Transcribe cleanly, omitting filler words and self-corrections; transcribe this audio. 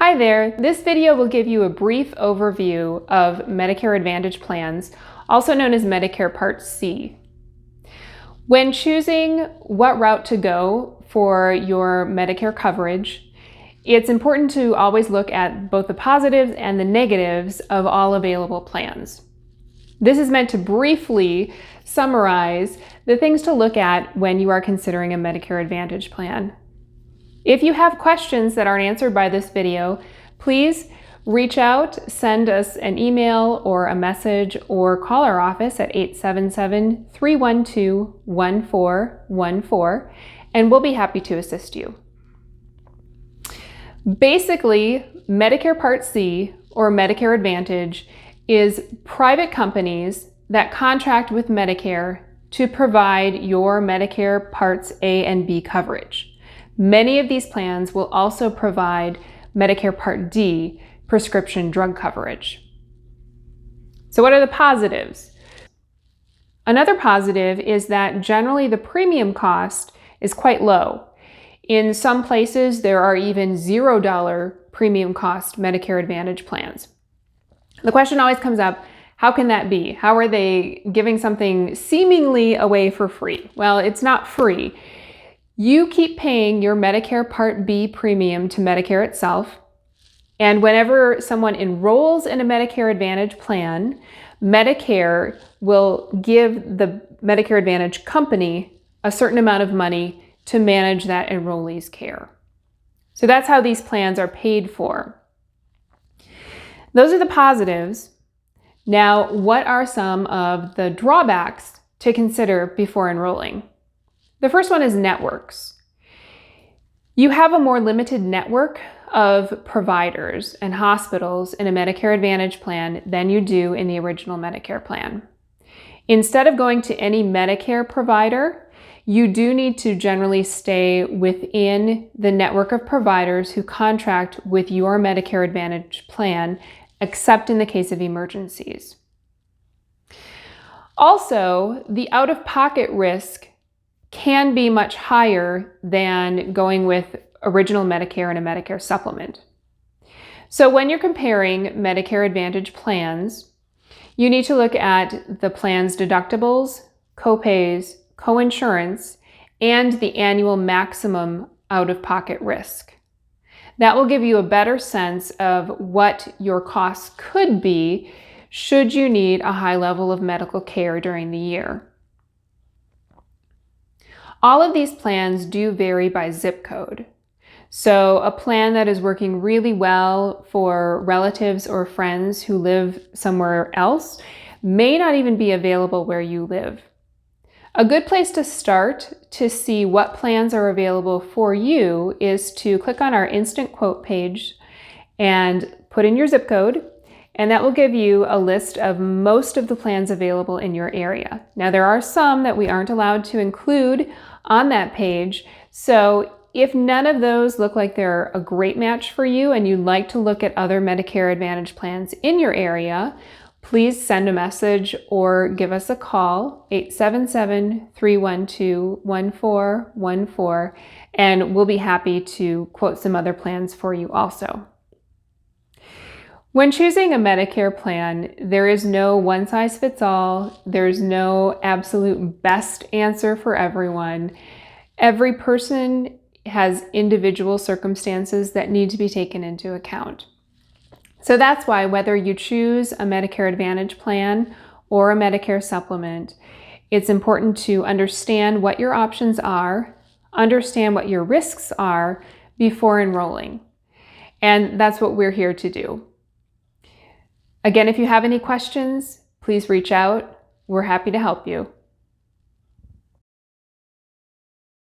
Hi there, this video will give you a brief overview of Medicare Advantage plans, also known as Medicare Part C. When choosing what route to go for your Medicare coverage, it's important to always look at both the positives and the negatives of all available plans. This is meant to briefly summarize the things to look at when you are considering a Medicare Advantage plan. If you have questions that aren't answered by this video, please reach out, send us an email or a message, or call our office at 877-312-1414, and we'll be happy to assist you. Basically, Medicare Part C, or Medicare Advantage, is private companies that contract with Medicare to provide your Medicare Parts A and B coverage. Many of these plans will also provide Medicare Part D prescription drug coverage. So what are the positives? Another positive is that generally the premium cost is quite low. In some places, there are even $0 premium cost Medicare Advantage plans. The question always comes up, how can that be? How are they giving something seemingly away for free? Well, it's not free. You keep paying your Medicare Part B premium to Medicare itself, and whenever someone enrolls in a Medicare Advantage plan, Medicare will give the Medicare Advantage company a certain amount of money to manage that enrollee's care. So that's how these plans are paid for. Those are the positives. Now, what are some of the drawbacks to consider before enrolling? The first one is networks. You have a more limited network of providers and hospitals in a Medicare Advantage plan than you do in the original Medicare plan. Instead of going to any Medicare provider, you do need to generally stay within the network of providers who contract with your Medicare Advantage plan, except in the case of emergencies. Also, the out-of-pocket risk can be much higher than going with original Medicare and a Medicare supplement. So when you're comparing Medicare Advantage plans, you need to look at the plan's deductibles, copays, coinsurance, and the annual maximum out-of-pocket risk. That will give you a better sense of what your costs could be should you need a high level of medical care during the year. All of these plans do vary by zip code. So a plan that is working really well for relatives or friends who live somewhere else may not even be available where you live. A good place to start to see what plans are available for you is to click on our instant quote page and put in your zip code, and that will give you a list of most of the plans available in your area. Now, there are some that we aren't allowed to include on that page, so if none of those look like they're a great match for you and you'd like to look at other Medicare Advantage plans in your area, please send a message or give us a call, 877-312-1414, and we'll be happy to quote some other plans for you also. When choosing a Medicare plan, there is no one-size-fits-all. There's no absolute best answer for everyone. Every person has individual circumstances that need to be taken into account. So that's why whether you choose a Medicare Advantage plan or a Medicare supplement, it's important to understand what your options are, understand what your risks are before enrolling. And that's what we're here to do. Again, if you have any questions, please reach out. We're happy to help you.